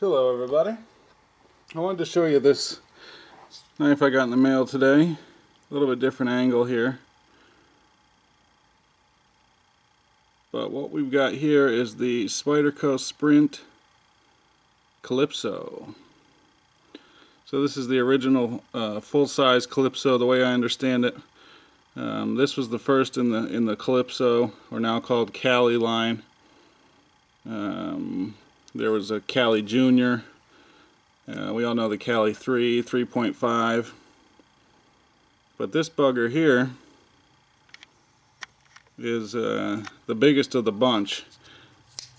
Hello everybody. I wanted to show you this knife I got in the mail today. A little bit different angle here. But what we've got here is the Spyderco Sprint Calypso. So this is the original full-size Calypso, the way I understand it. This was the first in the Calypso, or now called Cali line. There was a Cali Junior. We all know the Cali 3, 3.5. But this bugger here is the biggest of the bunch.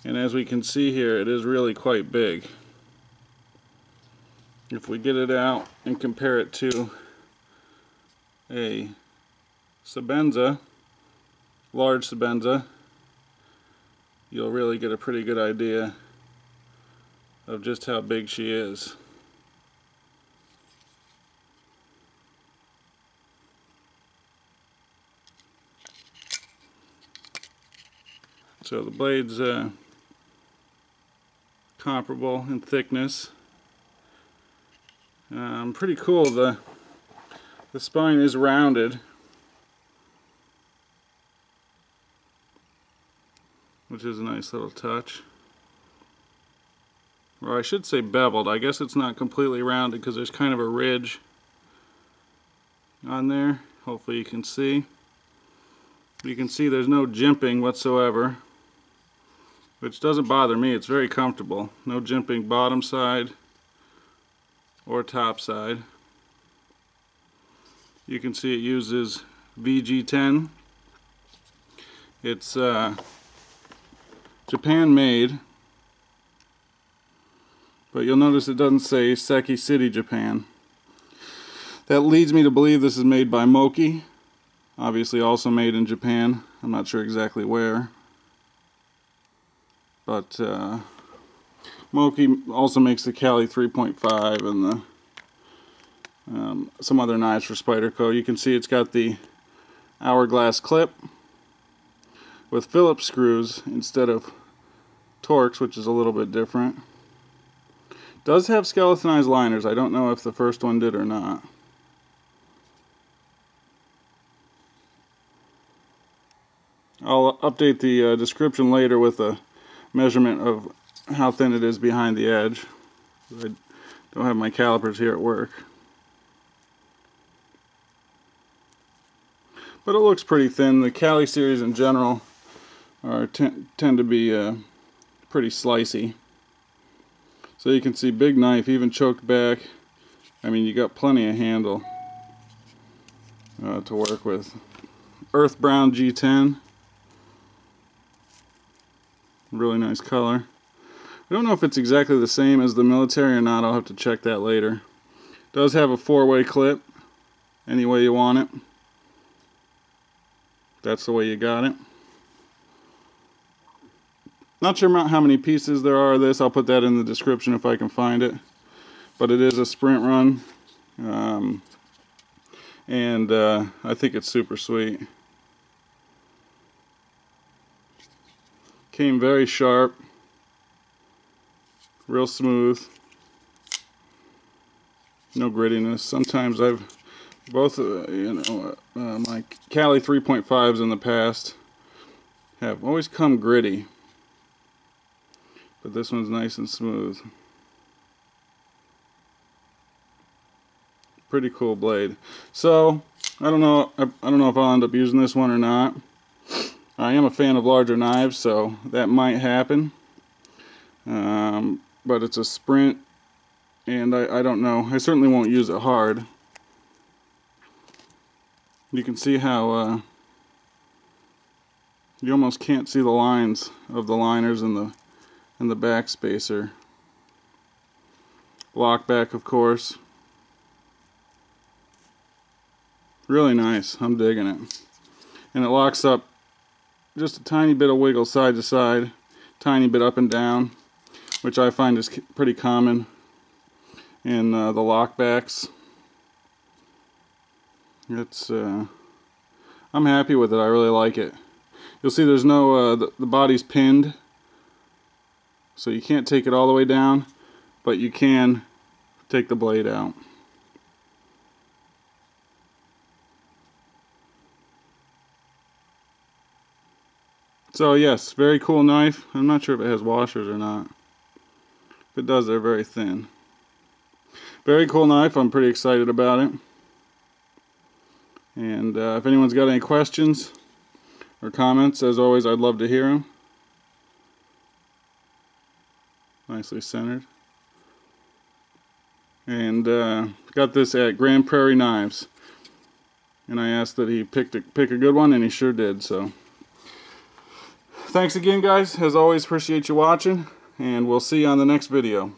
And as we can see here, it is really quite big. If we get it out and compare it to a Sebenza, large Sebenza, you'll really get a pretty good idea of just how big she is. So the blade's comparable in thickness. Pretty cool. The spine is rounded, which is a nice little touch. Or I should say beveled. I guess it's not completely rounded because there's kind of a ridge on there. Hopefully you can see. You can see there's no jimping whatsoever, which doesn't bother me. It's very comfortable. No jimping bottom side or top side. You can see it uses VG10. It's Japan made. But you'll notice it doesn't say Seki City, Japan. That leads me to believe this is made by Moki. Obviously also made in Japan. I'm not sure exactly where. But Moki also makes the Cali 3.5 and the some other knives for Spyderco. You can see it's got the hourglass clip with Phillips screws instead of Torx, which is a little bit different. Does have skeletonized liners. I don't know if the first one did or not. I'll update the description later with a measurement of how thin it is behind the edge. I don't have my calipers here at work. But it looks pretty thin. The Cali series in general tend to be pretty slicey. So you can see big knife, even choked back. I mean, you got plenty of handle to work with. Earth Brown G10. Really nice color. I don't know if it's exactly the same as the military or not. I'll have to check that later. It does have a 4-way clip. Any way you want it. That's the way you got it. Not sure how many pieces there are of this. I'll put that in the description if I can find it. But it is a sprint run. And I think it's super sweet. Came very sharp. Real smooth. No grittiness. Sometimes I've my Cali 3.5s in the past have always come gritty. But this one's nice and smooth. Pretty cool blade. So I don't know if I'll end up using this one or not. I am a fan of larger knives, so that might happen. But it's a sprint, and I don't know. I certainly won't use it hard. You can see how you almost can't see the lines of the liners and the back spacer. Lock back, of course. Really nice. I'm digging it. And it locks up just a tiny bit of wiggle side to side, tiny bit up and down, which I find is pretty common in the lockbacks. It's I'm happy with it. I really like it. You'll see there's no the body's pinned, so you can't take it all the way down, but you can take the blade out. So yes, very cool knife. I'm not sure if it has washers or not. If it does, they're very thin. Very cool knife. I'm pretty excited about it. And if anyone's got any questions or comments, as always, I'd love to hear them. Nicely centered. And got this at Grand Prairie Knives. And I asked that he pick a good one, and he sure did. So thanks again, guys. As always, appreciate you watching, and we'll see you on the next video.